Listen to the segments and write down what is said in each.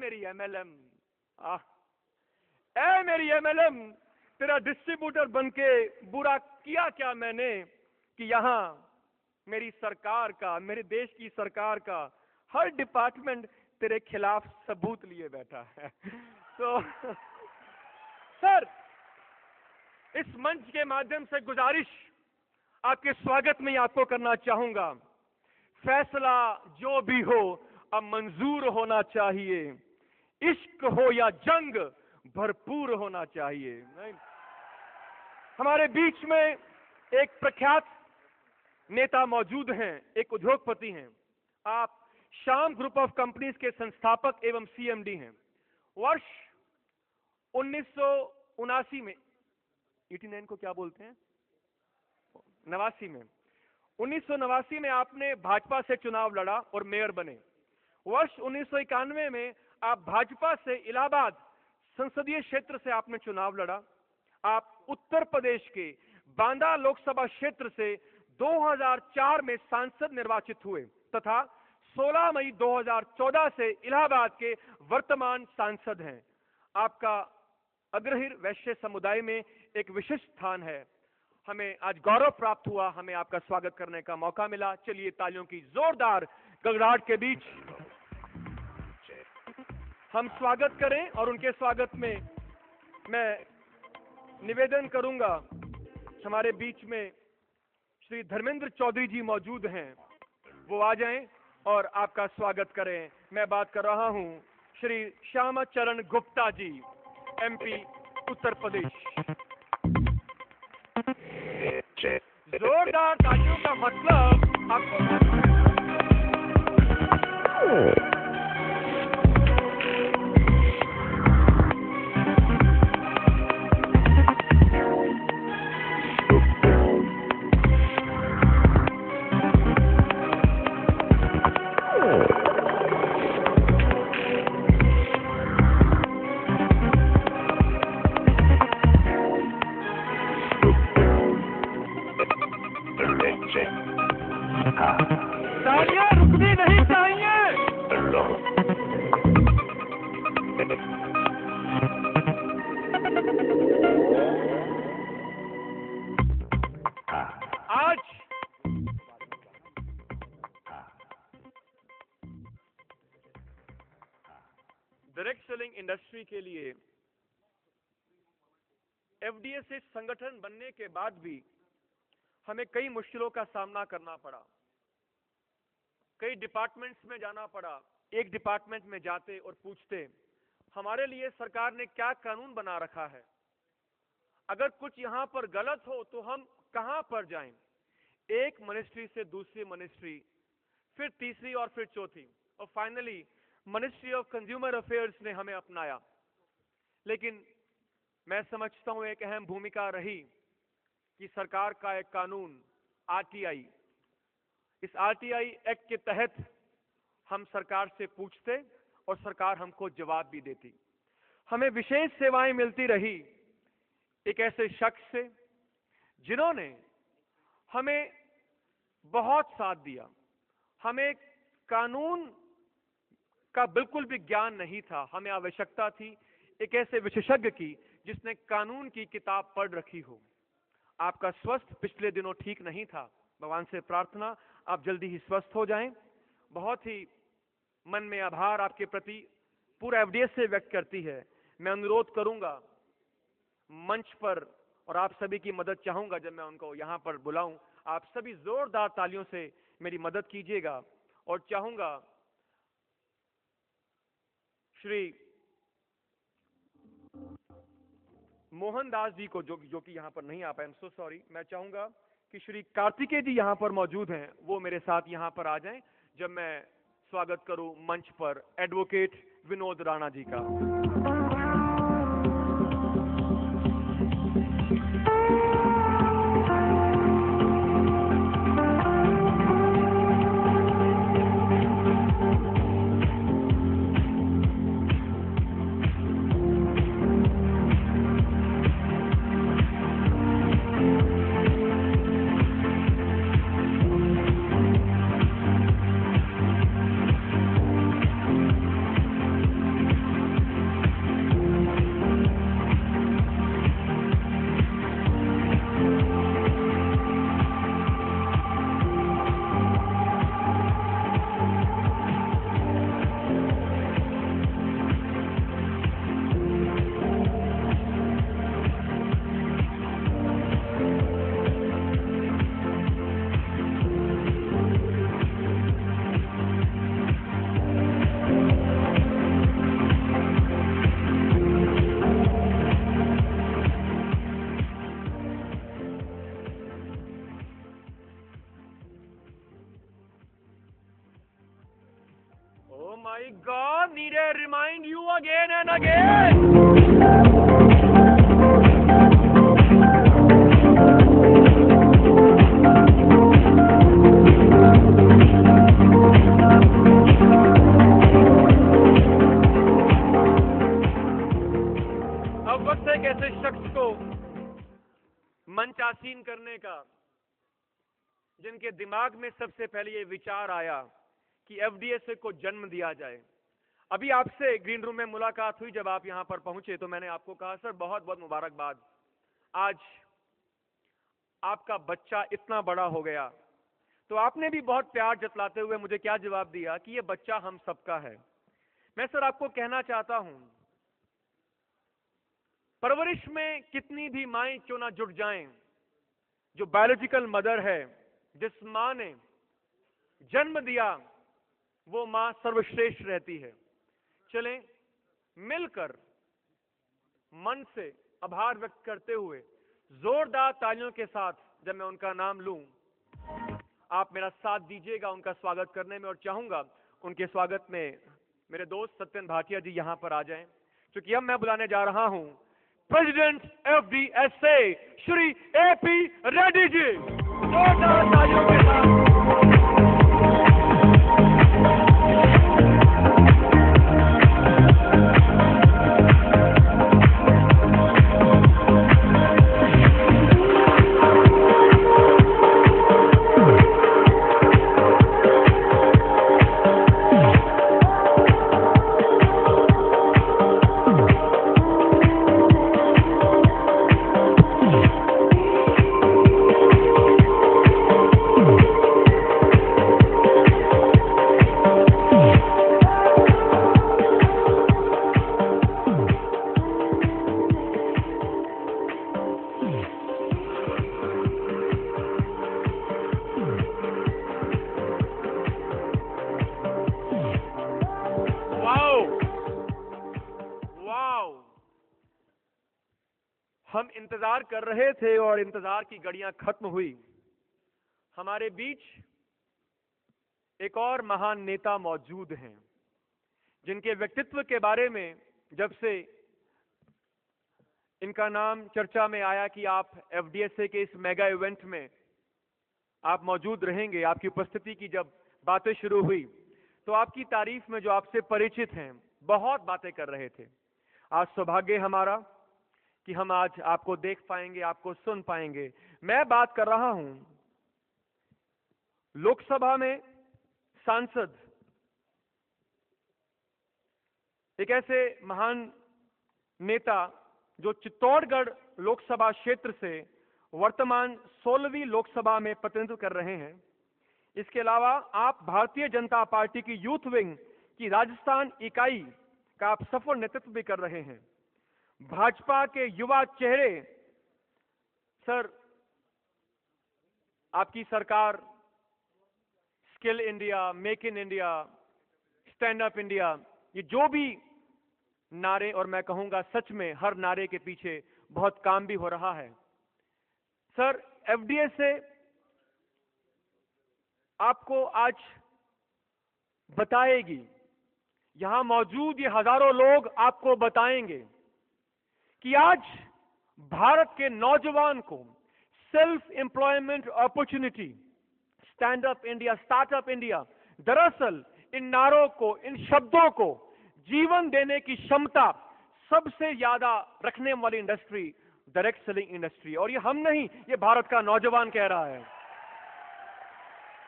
मेरी एमएलएम, ऐ मेरी एमएलएम, तेरा डिस्ट्रीब्यूटर बनके बुरा किया क्या मैंने कि यहां मेरी सरकार का, मेरे देश की सरकार का हर डिपार्टमेंट तेरे खिलाफ सबूत लिए बैठा है। तो सर, इस मंच के माध्यम से गुजारिश आपके स्वागत में आपको करना चाहूंगा, फैसला जो भी हो अब मंजूर होना चाहिए, इश्क हो या जंग भरपूर होना चाहिए। नहीं? हमारे बीच में एक प्रख्यात नेता मौजूद हैं, एक उद्योगपति हैं। आप श्याम ग्रुप ऑफ कंपनीज के संस्थापक एवं सीएमडी हैं। वर्ष 1979 में, 89 को क्या बोलते हैं, 89 में, 1989 में आपने भाजपा से चुनाव लड़ा और मेयर बने। वर्ष 1991 में आप भाजपा से इलाहाबाद संसदीय क्षेत्र से आपने चुनाव लड़ा। आप उत्तर प्रदेश के बांदा लोकसभा क्षेत्र से 2004 में सांसद निर्वाचित हुए तथा 16 मई 2014 से इलाहाबाद के वर्तमान सांसद हैं। आपका अग्रहिर वैश्य समुदाय में एक विशिष्ट स्थान है। हमें आज गौरव प्राप्त हुआ, हमें आपका स्वागत करने का मौका मिला। चलिए तालियों की जोरदार गड़गड़ाहट के बीच हम स्वागत करें। और उनके स्वागत में मैं निवेदन करूंगा, हमारे बीच में श्री धर्मेंद्र चौधरी जी मौजूद हैं, वो आ जाएं और आपका स्वागत करें। मैं बात कर रहा हूं श्री श्याम चरण गुप्ता जी, एमपी उत्तर प्रदेश। जोरदार तालियों का मतलब आपको तालियां रुकनी नहीं चाहिए। आज डायरेक्ट सेलिंग इंडस्ट्री के लिए एफडीए से संगठन बनने के बाद भी हमें कई मुश्किलों का सामना करना पड़ा। कई डिपार्टमेंट्स में जाना पड़ा। एक डिपार्टमेंट में जाते और पूछते, हमारे लिए सरकार ने क्या कानून बना रखा है, अगर कुछ यहां पर गलत हो तो हम कहां पर जाएं। एक मिनिस्ट्री से दूसरी मिनिस्ट्री, फिर तीसरी और फिर चौथी, और finally ministry of consumer affairs ने हमें अपनाया। लेकिन मैं समझता हूं एक अहम भूमिका रही कि सरकार का एक कानून आरटीआई, इस आरटीआई एक्ट के तहत हम सरकार से पूछते और सरकार हमको जवाब भी देती। हमें विशेष सेवाएं मिलती रही एक ऐसे शख्स से जिन्होंने हमें बहुत साथ दिया। हमें कानून का बिल्कुल भी ज्ञान नहीं था, हमें आवश्यकता थी एक ऐसे विशेषज्ञ की जिसने कानून की किताब पढ़ रखी हो। आपका स्वास्थ्य पिछले दिनों ठीक नहीं था, भगवान से प्रार्थना आप जल्दी ही स्वस्थ हो जाएं। बहुत ही मन में आभार आपके प्रति पूरा एफडीए से व्यक्त करती है। मैं अनुरोध करूंगा मंच पर, और आप सभी की मदद चाहूंगा जब मैं उनको यहां पर बुलाऊं, आप सभी जोरदार तालियों से मेरी मदद कीजिएगा। और चाहूंगा श्री मोहनदास जी को, जो कि यहां पर नहीं आ पाए, आई एम सो सॉरी, मैं चाहूंगा कि श्री कार्तिकेय जी यहां पर मौजूद हैं, वो मेरे साथ यहां पर आ जाएं जब मैं स्वागत करूं मंच पर एडवोकेट विनोद राणा जी का। remind you again and again. अब वक्त है एक ऐसे शख्स को मंच आसीन करने का जिनके दिमाग में सबसे पहले ये विचार आया कि एफडीएसए को जन्म दिया जाए। अभी आपसे ग्रीन रूम में मुलाकात हुई, जब आप यहां पर पहुंचे तो मैंने आपको कहा सर बहुत बहुत मुबारकबाद, आज आपका बच्चा इतना बड़ा हो गया। तो आपने भी बहुत प्यार जतलाते हुए मुझे क्या जवाब दिया कि ये बच्चा हम सबका है। मैं सर आपको कहना चाहता हूं, परवरिश में कितनी भी माएं क्यों ना जुट जाएं, जो बायोलॉजिकल मदर है, जिस मां ने जन्म दिया, वो मां सर्वश्रेष्ठ रहती है। चलें मिलकर मन से आभार व्यक्त करते हुए जोरदार तालियों के साथ जब मैं उनका नाम लूं, आप मेरा साथ दीजिएगा उनका स्वागत करने में। और चाहूंगा उनके स्वागत में मेरे दोस्त सत्यन भाटिया जी यहां पर आ जाएं, क्योंकि अब मैं बुलाने जा रहा हूं प्रेसिडेंट एफडीएसए श्री एपी रेड्डी जी। जोरदार तालियों के साथ हम इंतजार कर रहे थे और इंतजार की घड़ियां खत्म हुई। हमारे बीच एक और महान नेता मौजूद हैं, जिनके व्यक्तित्व के बारे में जब से इनका नाम चर्चा में आया कि आप एफडीएसए के इस मेगा इवेंट में आप मौजूद रहेंगे, आपकी उपस्थिति की जब बातें शुरू हुई तो आपकी तारीफ में जो आपसे परिचित हैं बहुत बातें कर रहे थे। आज सौभाग्य हमारा कि हम आज आपको देख पाएंगे, आपको सुन पाएंगे। मैं बात कर रहा हूं लोकसभा में सांसद, एक ऐसे महान नेता जो चित्तौड़गढ़ लोकसभा क्षेत्र से वर्तमान 16वीं लोकसभा में प्रतिनिधित्व कर रहे हैं। इसके अलावा आप भारतीय जनता पार्टी की यूथ विंग की राजस्थान इकाई का आप सफल नेतृत्व भी कर रहे हैं। भाजपा के युवा चेहरे सर, आपकी सरकार skill India, make in India, stand up India, ये जो भी नारे, और मैं कहूंगा सच में हर नारे के पीछे बहुत काम भी हो रहा है। सर, एफडीएसए आपको आज बताएगी, यहां मौजूद ये हजारों लोग आपको बताएंगे कि आज भारत के नौजवान को self employment opportunity, stand up India, startup India, दरअसल इन नारों को, इन शब्दों को जीवन देने की क्षमता सबसे ज्यादा रखने वाली इंडस्ट्री डायरेक्ट सेलिंग इंडस्ट्री। और ये हम नहीं, ये भारत का नौजवान कह रहा है।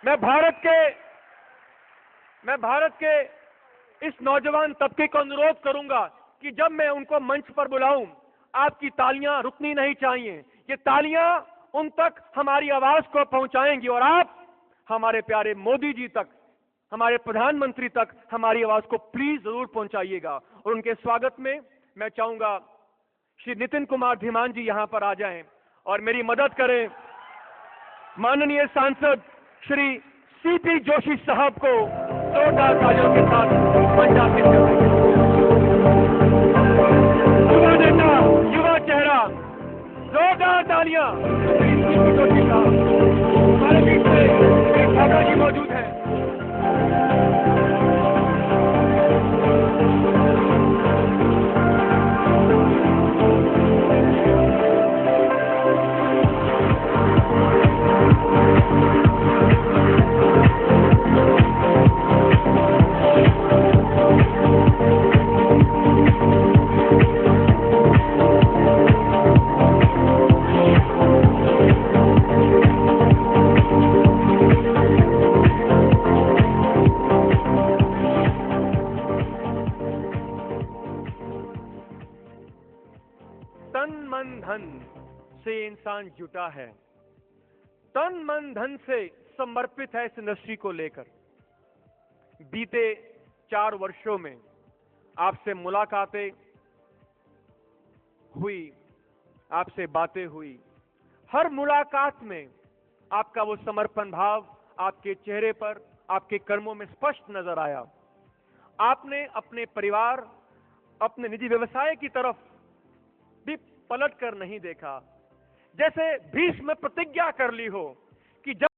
मैं भारत के इस नौजवान तबके को अनुरोध करूंगा कि जब मैं उनको मंच पर बुलाऊं, आपकी तालियां रुकनी नहीं चाहिए। ये तालियां उन तक हमारी आवाज को पहुंचाएंगी और आप हमारे प्यारे मोदी जी तक, हमारे प्रधानमंत्री तक हमारी आवाज को प्लीज जरूर पहुंचाइएगा। और उनके स्वागत में मैं चाहूंगा श्री नितिन कुमार धीमान जी यहां पर आ जाएं और मेरी मदद करें। माननीय सांसद श्री सीपी जोशी साहब को जोरदार तालियों के साथ मंच आसीन करें। युवा नेता, युवा चेहरा, जोरदार तालियां। सीपी जोशी साहब हमारे बीच में एक ठाकुर जी मौजूद हैं। धन से इंसान जुटा है, तन मन धन से समर्पित है इस इंडस्ट्री को लेकर। बीते 4 वर्षों में आपसे मुलाकातें हुई, आपसे बातें हुई। हर मुलाकात में आपका वो समर्पण भाव आपके चेहरे पर, आपके कर्मों में स्पष्ट नजर आया। आपने अपने परिवार, अपने निजी व्यवसाय की तरफ भी पलट कर नहीं देखा। जैसे भीष्म प्रतिज्ञा कर ली हो कि जब